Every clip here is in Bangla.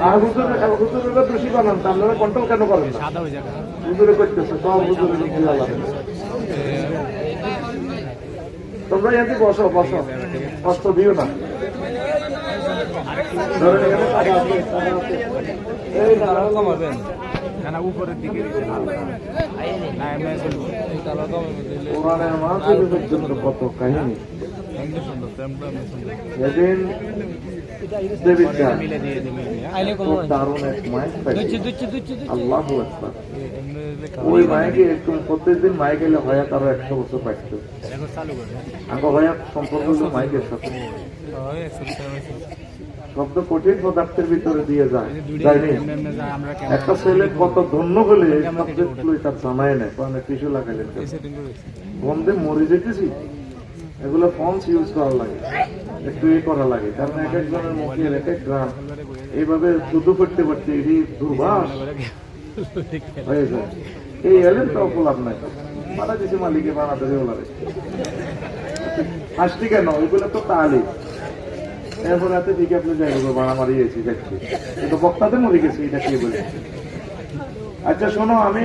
আর হুজুরের দোষী বানান, আপনারা কন্ট্রোল কেন করেন? হুজুরে করতেছে, সব হুজুরের খেলা লাগে। তোমরা এতে বসো বসো, কষ্ট দিও না। ধরেন এখানে টাকা আছে, টাকা আছে। এই দাঁড়াও, কমাবেন উপরের দিকে কোরআনের মাহফিলের জন্য কত কাহিনী। সেদিন দারুণ এক মাইক পাইছে, আল্লাহু আকবার। ওই মাইকে প্রত্যেকদিন মাইক এলে হয় তারও 100 বছর পাইত। আগে হয় সম্পর্ক হলো মাইকের সাথে, শব্দ কঠিন পদার্থের ভিতরে দিয়ে যায়, যায়নি। একটা ছেলে কত ধন্য হলে সাবজেক্টগুলো তার জানায় নেয়, কারণে টিস্যু লাগাইলেন বন্ধে মরে যেতেছি। এগুলো ফন্স ইউজ করা লাগে, একটু করা লাগে, কারণ এক একজনের মুখের এক এক গ্রাম এইভাবে শুধু করতে পারতে এটি দুর্বাস হয়ে যায়। এই এলেন তো অপলাভ নাই, মারা দিছে মালিকে বানাতে ওলারে হাসটি কেন, ওইগুলো তো তাহলে এরপর রাতে দিকে আপনি জায়গা বাড়া মারিয়েছি দেখছি, কিন্তু বক্তাতে মরে গেছি, এটা কে বলে? আচ্ছা শোনো, আমি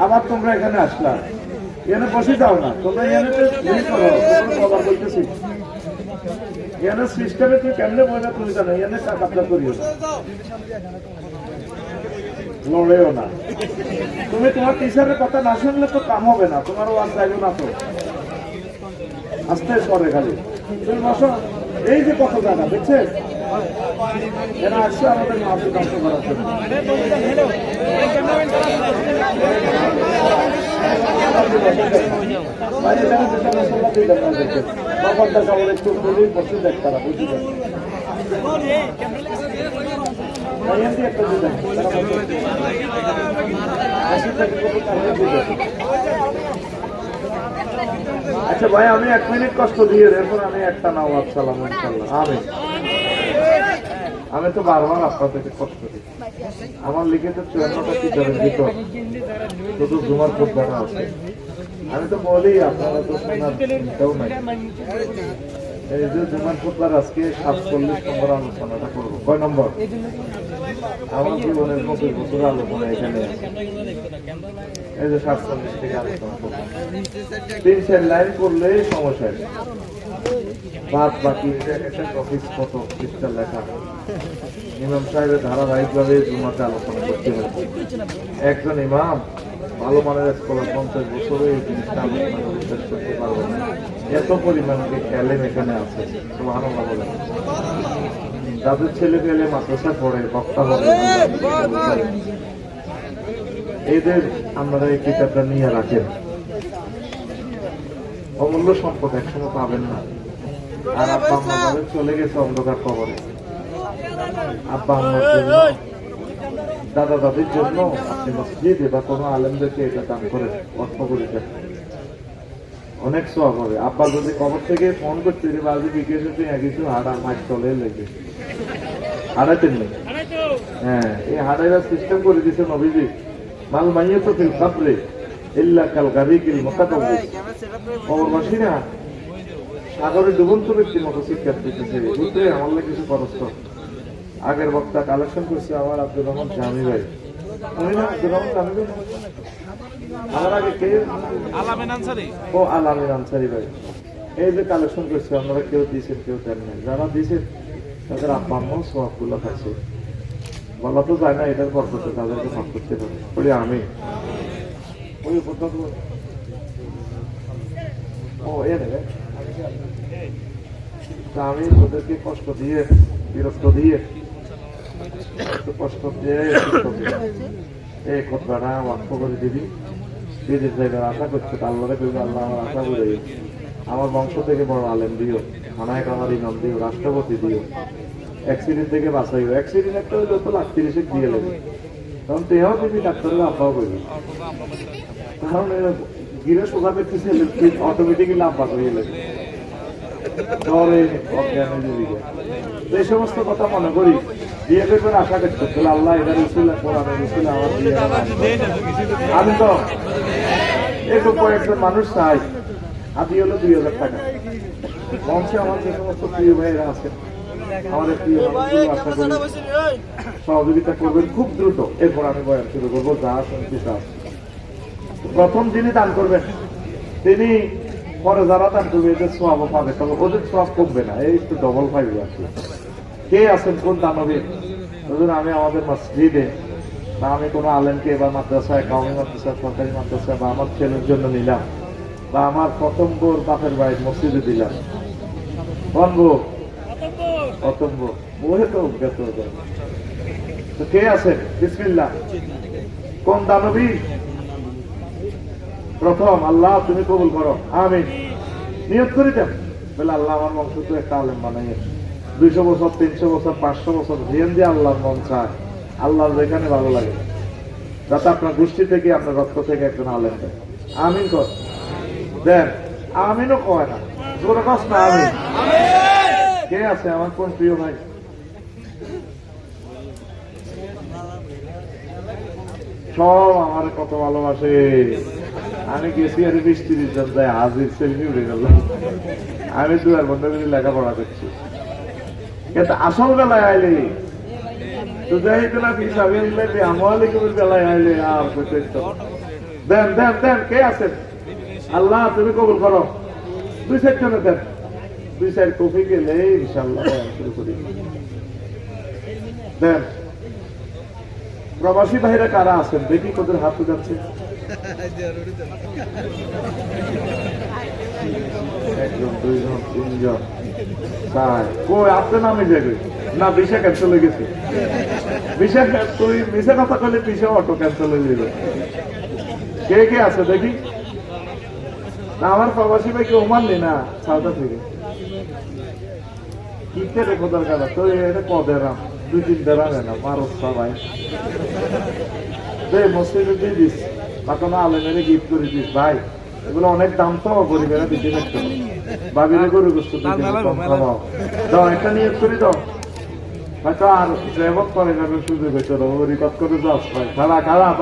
আবার তোমরা এখানে আসলাম, এখানে বসে যাও না, তোমরা এখানে করো বলতেছি, এখানে সিস্টেমে তুই কেমনে বলে তুমি জানো, এখানে টাকা করিও না, লড়েও না। তুমি তোমার টিচারের কথা না শুনলে তো কাম হবে না, তোমার ওয়াজ যাইব না তো, আস্তে সরে খালি তুমি বসো। এই যে কত জায়গা দেখছে, এরা আসছে আমাদের মাহফিল ধ্বংস করার জন্য। একটু বসে দেখ, তারা বুঝতে পারে আচ্ছা ভাই, আমি 1 মিনিট কষ্ট দিয়ে এরপর আমি একটা নাওয়াজ সালাম ইনশাল্লাহ। আমি তো বারবার আপনার থেকে কষ্ট দিই, আমার লিখিত 54টা কিতাবের ভিতর শুধু জুমার খুতবাটা আছে। আমি তো বলি আপনারা তো শোনার চিন্তাও নাই। এই যে জুমার খুতবার আজকে 47 নম্বর আলোচনাটা করবো। কয় নম্বর? আমার জীবনের 25 বছরের আলোচনা এখানে এই যে 47 থেকে আলোচনা করবো। 3-4 লাইন করলে সমস্যা, বাদ বাকি অফিস কত পৃষ্ঠা লেখা। ইমাম সাহেবের ধারাবাহিকভাবে জুমাতে আলোচনা করতে হবে। একজন ইমাম ভালো মানের স্কলার 50 বছরে এই জিনিসটা আলোচনা বিশ্বাস করতে পারবে না, এত পরিমাণকে ক্যালেম এখানে আছে। সুবহানাল্লাহ বলেন। যাদের ছেলে পেলে মাদ্রাসা পড়ে, বক্তা হবে, এদের আপনারা এই কিতাবটা নিয়ে রাখেন, অমূল্য সম্পদ, একসময় পাবেন না। আর আব্বা আম্মা যাদের চলে গেছে অন্ধকার কবরে, আব্বা আম্মার জন্য, দাদা দাদির জন্য আপনি মসজিদে বা কোনো আলেমদেরকে এটা দান করেন, অর্থ করে দেন, অনেক সওয়াব হবে। আব্বা যদি কবর থেকে ফোন করতে যে বাজি বিকেশে তুই কিছু হাড়া মাছ চলে লেগে হারাইতেন নেই। হ্যাঁ, এই হাড়াইরা সিস্টেম করে দিছে নবীজি, মাল মাইয়ে তো ফিল কাবরে ইল্লা কাল গারিকিল মুতাকাব্বির। কবরবাসীরা সাগরে ডুবন্ত ব্যক্তির মতো চিৎকার দিতেছে, বুঝতে আমার লাগে কিছু খরচ। আগের বক্তা কালেকশন করছে আমার আব্দুর রহমান জামি ভাই, উনি না আব্দুর রহমান জামি ভাই, আমার আগে কে? আলামিন আনসারী। ও আলামিন আনসারী ভাই, এই যে কালেকশন করছে, আপনারা কেউ দিয়েছেন কেউ দেন নাই। যারা দিয়েছেন তাদের আব্বা আম্মাও সওয়াবগুলো পাচ্ছে, বলা তো যায় না, এটার পরপরে তাদেরকে ভাগ করতে পারে। বলি আমি ওই ও এ নেবে, আমি ওদেরকে কষ্ট দিয়ে, বিরক্ত দিয়ে, কষ্ট দিয়ে এই কথাটা বাক্য করে দিবি, বিদেশ জায়গার আশা করছে, আল্লাহরে কইবে আল্লাহ আমার আশা করে, আমার বংশ থেকে বড় আলেম দিও, থানায় কামার ইমাম দিও, রাষ্ট্রপতি দিও, অ্যাক্সিডেন্ট থেকে বাঁচাইও। অ্যাক্সিডেন্ট একটা হইলে তো 30 লাখ দিয়ে নেবে, কারণ তেহাও দিবি, ডাক্তারের আব্বাও করবি, কারণ গিরে সোজা করতেছে অটোমেটিক্যালি আব্বা করিয়ে লাগবে। এই সমস্ত কথা মনে করি বিয়ে করবেন আশা করতে, তাহলে আল্লাহ এটার উসিলা কোরআনের উসিলা আমার বিয়ে। আমি তো এরকম কয়েকজন মানুষ চাই, আদি হলো 2000 টাকা। বংশে আমার যে সমস্ত প্রিয় ভাইয়েরা আছে আমাদের প্রিয় মানুষগুলো আশা করি সহযোগিতা করবেন খুব দ্রুত। এরপর আমি বয়ান শুরু করবো, যা শুনছি তা। প্রথম যিনি দান করবেন তিনি পরে যারা দান করবে এদের সওয়াবও পাবে, তবে ওদের সওয়াব কমবে না, এই একটু ডবল পাইবে আর কি। কে আছেন কোন দানবীর? ধরুন আমি আমাদের মসজিদে বা আমি কোনো আলেমকে বা মাদ্রাসায়, কাউমি মাদ্রাসা, সরকারি মাদ্রাসা বা আমার ছেলের জন্য নিলাম, বা আমার প্রথম বোর বাপের বাড়ির মসজিদে দিলাম। কোন বউ? প্রথম বউ। বউয়ে তো অজ্ঞাত হয়ে যাবে। তো কে আছেন? বিসমিল্লাহ। কোন দানবী? প্রথম আল্লাহ তুমি কবুল করো, আমিন। নিয়ত করে দেন বলে আল্লাহ আমার বংশ তো একটা আলেম বানাইয়ে 200 বছর, 300 বছর, 500 বছর জিয়ান দিয়ে আল্লাহর মন চায়, আল্লাহর যেখানে ভালো লাগে, যাতে আপনার গোষ্ঠী থেকে, আপনার রক্ত থেকে একজন আলেম দেন। আমিন কর দেন। আমিনও কয় না, জোরে কস না আমিন। কে আছে আমার কোন প্রিয় ভাই? সব আমার কত ভালোবাসে। আমি গেছি আর 20-30 জন যায়, হাজির সেলফি উঠে গেল। আমি 2 বন্ধ করে লেখাপড়া করছি, কিন্তু আসল বেলায় আইলে বেলায় আইলে আর দেন দেন দেন। কে আছেন? আল্লাহ তুমি কবুল করো। 2-4 জনে দেন, 2-4 কপি গেলে ইনশাআল্লাহ শুরু করি। দেন। প্রবাসী ভাইরা কারা আছেন দেখি, তোদের হাত যাচ্ছে। 1 জন, 2 জন, 3 জন, 4। কই আপনার নামে যাবে না? ভিসা ক্যান্সেল হয়ে গেছে। ভিসা তুই ভিসা কথা কইলে ভিসা অটো ক্যান্সেল হয়ে যাবে। কে কে আছে দেখি? না আমার প্রবাসী ভাই কেউ মানলি না, সাউথ আফ্রিকা। কিনতে রে কোথার কাটা তো এটা কদেরাম 2-3 দেরাম না মারো সবাই দে মসজিদে দিয়ে দিস, বা কোনো আলেমেরে গিফট করে দিস ভাই। এগুলো অনেক দাম তো, গরিবেরা দিতে পারতো। বাবিরে গরু গোস্ত দাও, একটা নিয়োগ করে দাও। হয়তো আর ড্রাইভার করে যাবে সুযোগ হয়েছে, রিকর্ড করে যাস ভাই। খারাপ খারাপ।